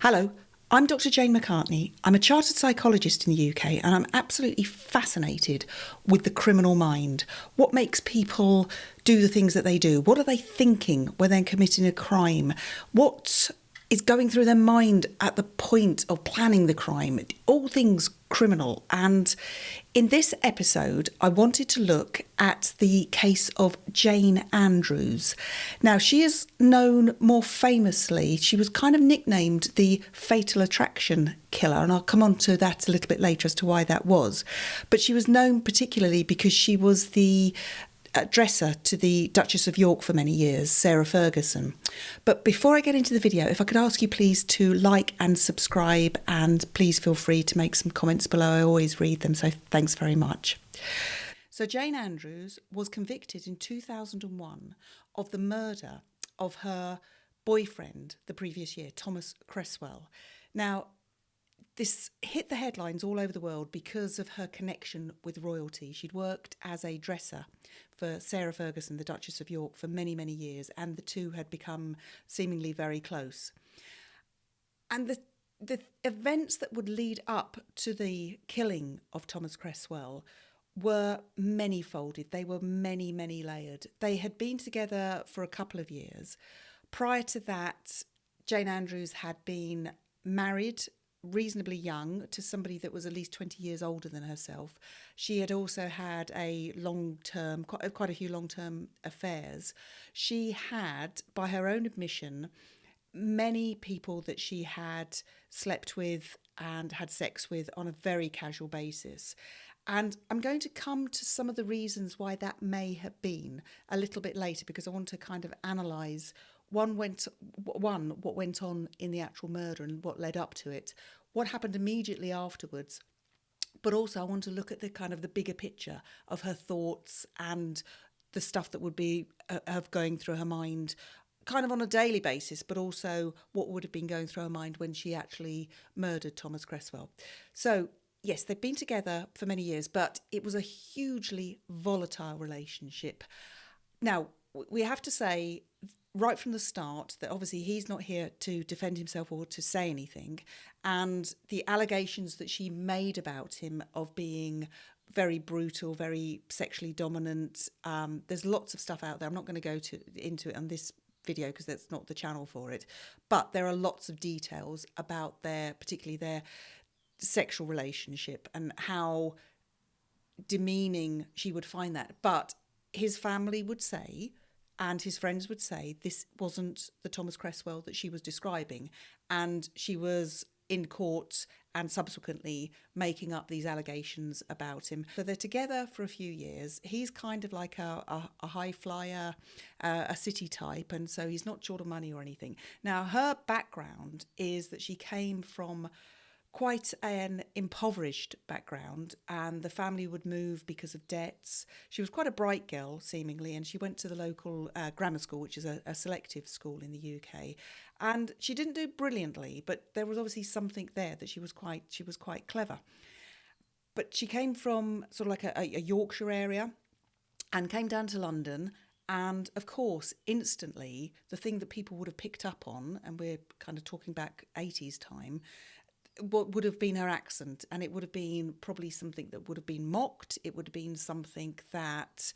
Hello, I'm Dr. Jane McCartney. I'm a chartered psychologist in the UK and I'm absolutely fascinated with the criminal mind. What makes people do the things that they do? What are they thinking when they're committing a crime? What is going through their mind at the point of planning the crime? All things criminal. And in this episode, I wanted to look at the case of Jane Andrews. Now, she is known more famously, she was kind of nicknamed the Fatal Attraction Killer, and I'll come on to that a little bit later as to why that was. But she was known particularly because she was the dresser to the Duchess of York for many years, Sarah Ferguson. But before I get into the video, if I could ask you please to like and subscribe, and please feel free to make some comments below. I always read them, so thanks very much. So Jane Andrews was convicted in 2001 of the murder of her boyfriend the previous year, Thomas Cresswell. Now, this hit the headlines all over the world because of her connection with royalty. She'd worked as a dresser for Sarah Ferguson, the Duchess of York, for many, many years, and the two had become seemingly very close. And the events that would lead up to the killing of Thomas Cresswell were many-folded. They were many, many layered. They had been together for a couple of years. Prior to that, Jane Andrews had been married reasonably young to somebody that was at least 20 years older than herself. She had also had a long-term, quite a few long-term affairs. She had, by her own admission, many people that she had slept with and had sex with on a very casual basis. And I'm going to come to some of the reasons why that may have been a little bit later, because I want to kind of analyse what went on in the actual murder and what led up to it, what happened immediately afterwards. But also I want to look at the kind of the bigger picture of her thoughts and the stuff that would be of going through her mind kind of on a daily basis, but also what would have been going through her mind when she actually murdered Thomas Cresswell. So yes, they've been together for many years, but it was a hugely volatile relationship. Now, we have to say right from the start that obviously he's not here to defend himself or to say anything. And the allegations that she made about him of being very brutal, very sexually dominant, there's lots of stuff out there. I'm not going to go into it on this video because that's not the channel for it. But there are lots of details about particularly their sexual relationship and how demeaning she would find that. But his family would say, and his friends would say, this wasn't the Thomas Cresswell that she was describing. And she was in court and subsequently making up these allegations about him. So they're together for a few years. He's kind of like a high flyer, a city type, and so he's not short of money or anything. Now, her background is that she came from quite an impoverished background, and the family would move because of debts. She was quite a bright girl, seemingly, and she went to the local grammar school, which is a selective school in the UK. And she didn't do brilliantly, but there was obviously something there that she was quite clever. But she came from sort of like a Yorkshire area and came down to London. And of course, instantly, the thing that people would have picked up on, and we're kind of talking back 80s time, what would have been her accent, and it would have been probably something that would have been mocked. It would have been something that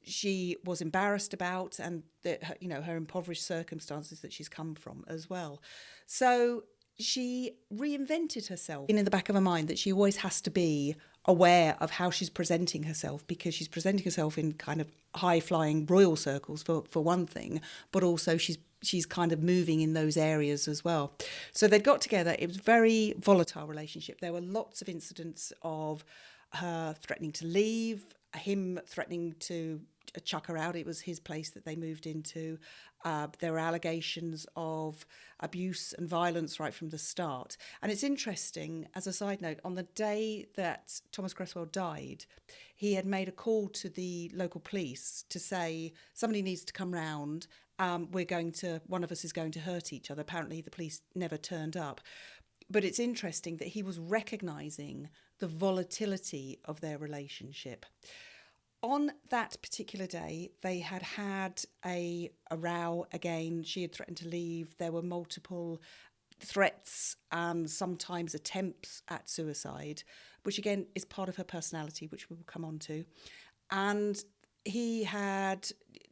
she was embarrassed about, and that her impoverished circumstances that she's come from as well. So she reinvented herself in the back of her mind that she always has to be aware of how she's presenting herself, because she's presenting herself in kind of high-flying royal circles for one thing, but also she's kind of moving in those areas as well. So they'd got together. It was a very volatile relationship. There were lots of incidents of her threatening to leave, him threatening to chuck her out. It was his place that they moved into. There were allegations of abuse and violence right from the start. And it's interesting, as a side note, on the day that Thomas Cresswell died, he had made a call to the local police to say, somebody needs to come round. One of us is going to hurt each other. Apparently the police never turned up. But it's interesting that he was recognising the volatility of their relationship. On that particular day, they had a row again. She had threatened to leave. There were multiple threats and sometimes attempts at suicide, which again is part of her personality, which we will come on to. And he had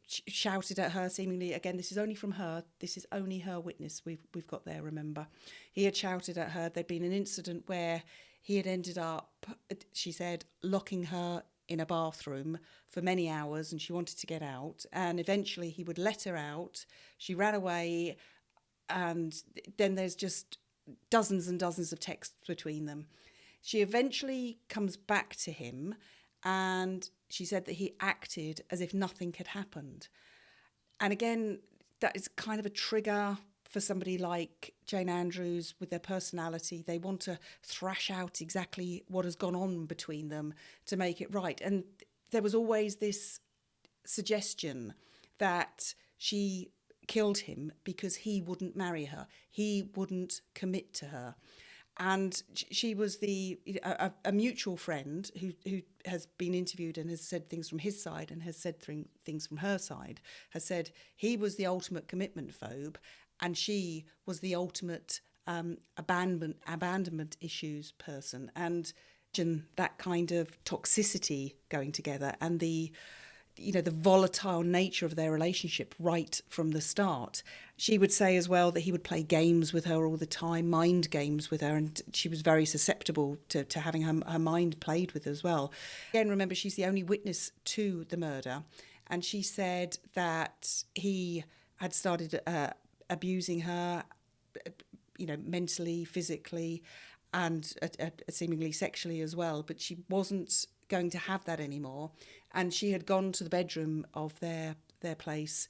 shouted at her, seemingly, again, this is only from her, this is only her witness we've got there, remember. He had shouted at her. There'd been an incident where he had ended up, she said, locking her in a bathroom for many hours, and she wanted to get out. And eventually he would let her out. She ran away, and then there's just dozens and dozens of texts between them. She eventually comes back to him, and she said that he acted as if nothing had happened. And again, that is kind of a trigger for somebody like Jane Andrews with their personality. They want to thrash out exactly what has gone on between them to make it right. And there was always this suggestion that she killed him because he wouldn't marry her. He wouldn't commit to her. And she was a mutual friend who has been interviewed and has said things from his side and has said things from her side, has said he was the ultimate commitment phobe and she was the ultimate abandonment issues person. And that kind of toxicity going together and the volatile nature of their relationship right from the start. She would say as well that he would play games with her all the time, mind games with her, and she was very susceptible to having her mind played with as well. Again, remember, she's the only witness to the murder, and she said that he had started abusing her, mentally, physically, and seemingly sexually as well, but she wasn't going to have that anymore. And she had gone to the bedroom of their place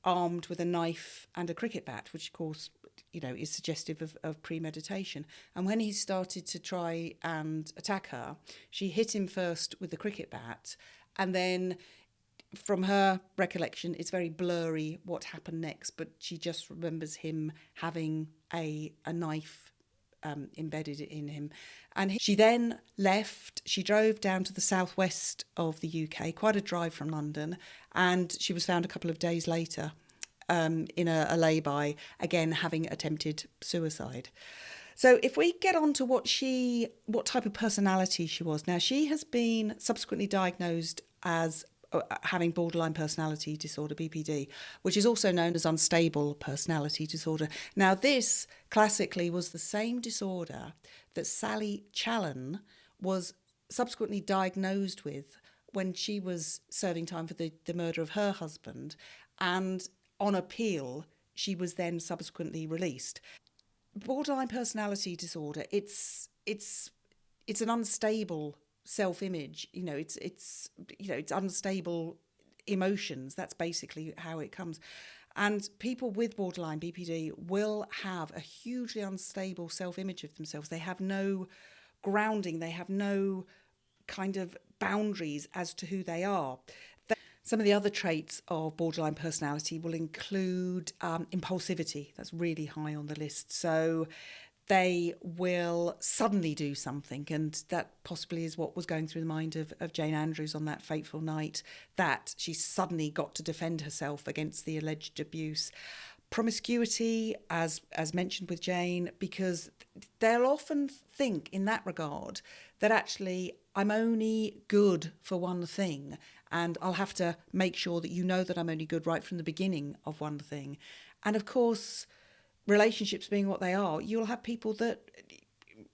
armed with a knife and a cricket bat, which of course, is suggestive of premeditation. And when he started to try and attack her, she hit him first with the cricket bat, and then from her recollection, it's very blurry what happened next, but she just remembers him having a knife embedded in him. And she then left. She drove down to the southwest of the UK, quite a drive from London, and she was found a couple of days later in a lay-by, again having attempted suicide. So if we get on to what type of personality she was. Now, she has been subsequently diagnosed as having borderline personality disorder, BPD, which is also known as unstable personality disorder. Now, this classically was the same disorder that Sally Challen was subsequently diagnosed with when she was serving time for the murder of her husband, and on appeal, she was then subsequently released. Borderline personality disorder, it's an unstable self-image, it's unstable emotions. That's basically how it comes. And people with borderline BPD will have a hugely unstable self-image of themselves. They have no grounding, they have no kind of boundaries as to who they are. Some of the other traits of borderline personality will include impulsivity. That's really high on the list. So they will suddenly do something, and that possibly is what was going through the mind of Jane Andrews on that fateful night, that she suddenly got to defend herself against the alleged abuse. Promiscuity, as mentioned with Jane, because they'll often think in that regard that actually I'm only good for one thing, and I'll have to make sure that that I'm only good right from the beginning of one thing. And of course, relationships being what they are, you'll have people that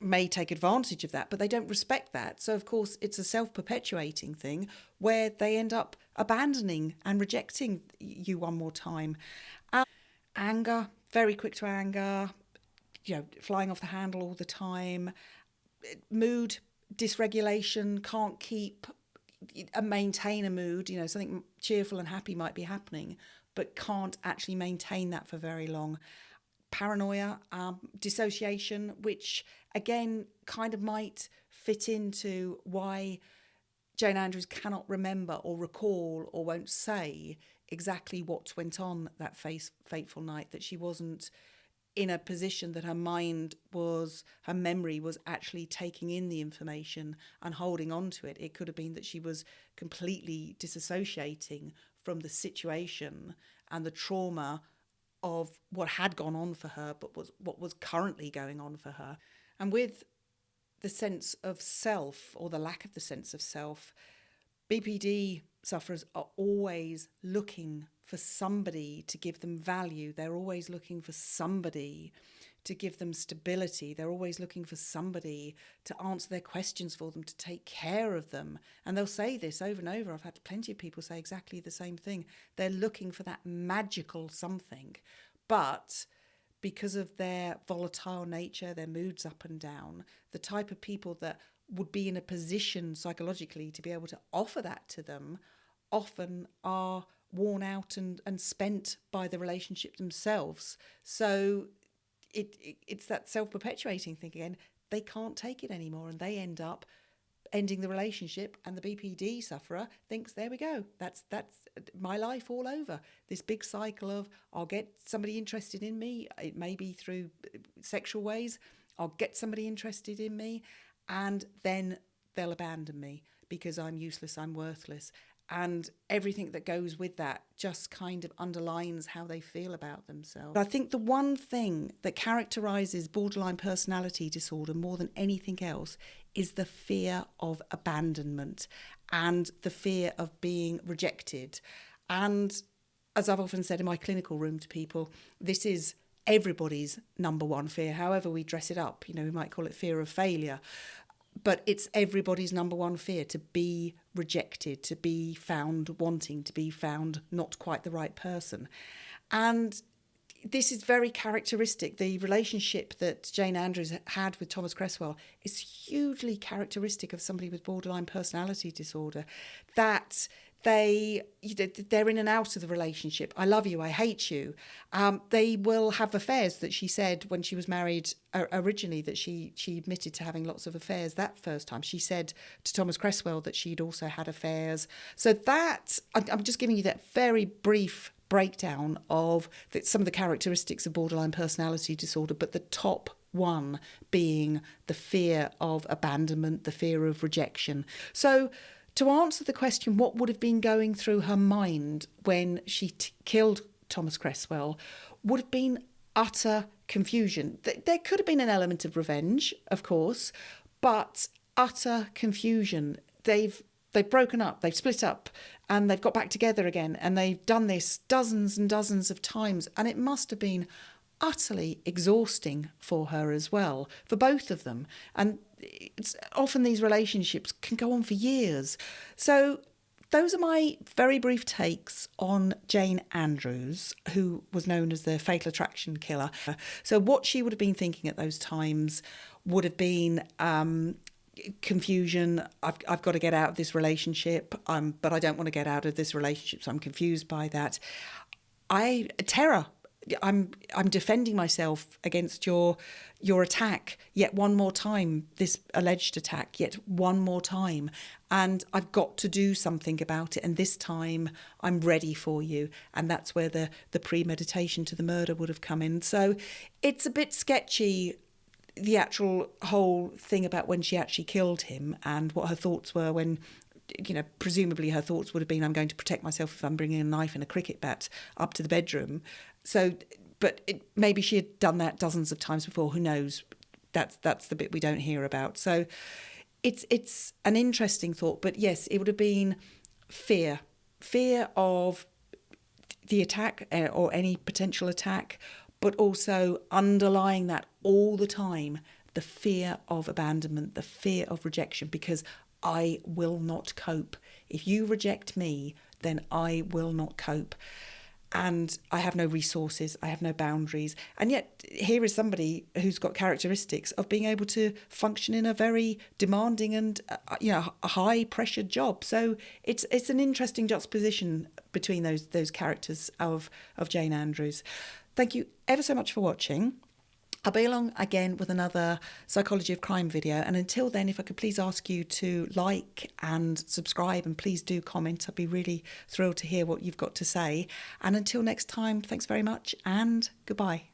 may take advantage of that, but they don't respect that. So, of course, it's a self-perpetuating thing where they end up abandoning and rejecting you one more time. Anger, very quick to anger, flying off the handle all the time. Mood dysregulation, can't keep and maintain a mood. Something cheerful and happy might be happening, but can't actually maintain that for very long. Paranoia, dissociation, which again kind of might fit into why Jane Andrews cannot remember or recall or won't say exactly what went on that fateful night, that she wasn't in a position that her memory was actually taking in the information and holding on to it. It could have been that she was completely disassociating from the situation and the trauma of what had gone on for her, but what was currently going on for her. And with the sense of self, or the lack of the sense of self, BPD sufferers are always looking for somebody to give them value. They're always looking for somebody to give them stability. They're always looking for somebody to answer their questions for them, to take care of them. And they'll say this over and over. I've had plenty of people say exactly the same thing. They're looking for that magical something. But because of their volatile nature, their moods up and down, the type of people that would be in a position psychologically to be able to offer that to them often are worn out and spent by the relationship themselves. So it's that self-perpetuating thing again. They can't take it anymore, and they end up ending the relationship, and the BPD sufferer thinks, there we go, that's my life all over. This big cycle of, I'll get somebody interested in me, it may be through sexual ways, I'll get somebody interested in me, and then they'll abandon me because I'm useless, I'm worthless. And everything that goes with that just kind of underlines how they feel about themselves. I think the one thing that characterises borderline personality disorder more than anything else is the fear of abandonment and the fear of being rejected. And as I've often said in my clinical room to people, this is everybody's number one fear, however we dress it up. We might call it fear of failure. But it's everybody's number one fear, to be rejected, to be found wanting, to be found not quite the right person. And this is very characteristic. The relationship that Jane Andrews had with Thomas Cresswell is hugely characteristic of somebody with borderline personality disorder, that they're in and out of the relationship. I love you, I hate you. They will have affairs. That she said when she was married originally, that she admitted to having lots of affairs that first time. She said to Thomas Cresswell that she'd also had affairs. So that, I'm just giving you that very brief breakdown of some of the characteristics of borderline personality disorder, but the top one being the fear of abandonment, the fear of rejection. So to answer the question, what would have been going through her mind when she killed Thomas Cresswell, would have been utter confusion. There could have been an element of revenge, of course, but utter confusion. They've broken up, they've split up, and they've got back together again, and they've done this dozens and dozens of times, and it must have been utterly exhausting for her as well, for both of them. And it's often these relationships can go on for years. So those are my very brief takes on Jane Andrews, who was known as the Fatal Attraction Killer. So what she would have been thinking at those times would have been confusion. I've got to get out of this relationship, but I don't want to get out of this relationship, so I'm confused by that. Terror. I'm defending myself against your attack yet one more time, this alleged attack yet one more time, and I've got to do something about it, and this time I'm ready for you. And that's where the premeditation to the murder would have come in. So it's a bit sketchy, the actual whole thing about when she actually killed him and what her thoughts were when, presumably her thoughts would have been, I'm going to protect myself if I'm bringing a knife and a cricket bat up to the bedroom. So, but maybe she had done that dozens of times before. Who knows? That's the bit we don't hear about. So it's an interesting thought. But yes, it would have been fear of the attack or any potential attack, but also underlying that all the time, the fear of abandonment, the fear of rejection, because I will not cope. If you reject me, then I will not cope. And I have no resources, I have no boundaries. And yet here is somebody who's got characteristics of being able to function in a very demanding and a high pressured job. So it's an interesting juxtaposition between those characters of Jane Andrews. Thank you ever so much for watching. I'll be along again with another Psychology of Crime video. And until then, if I could please ask you to like and subscribe, and please do comment. I'd be really thrilled to hear what you've got to say. And until next time, thanks very much and goodbye.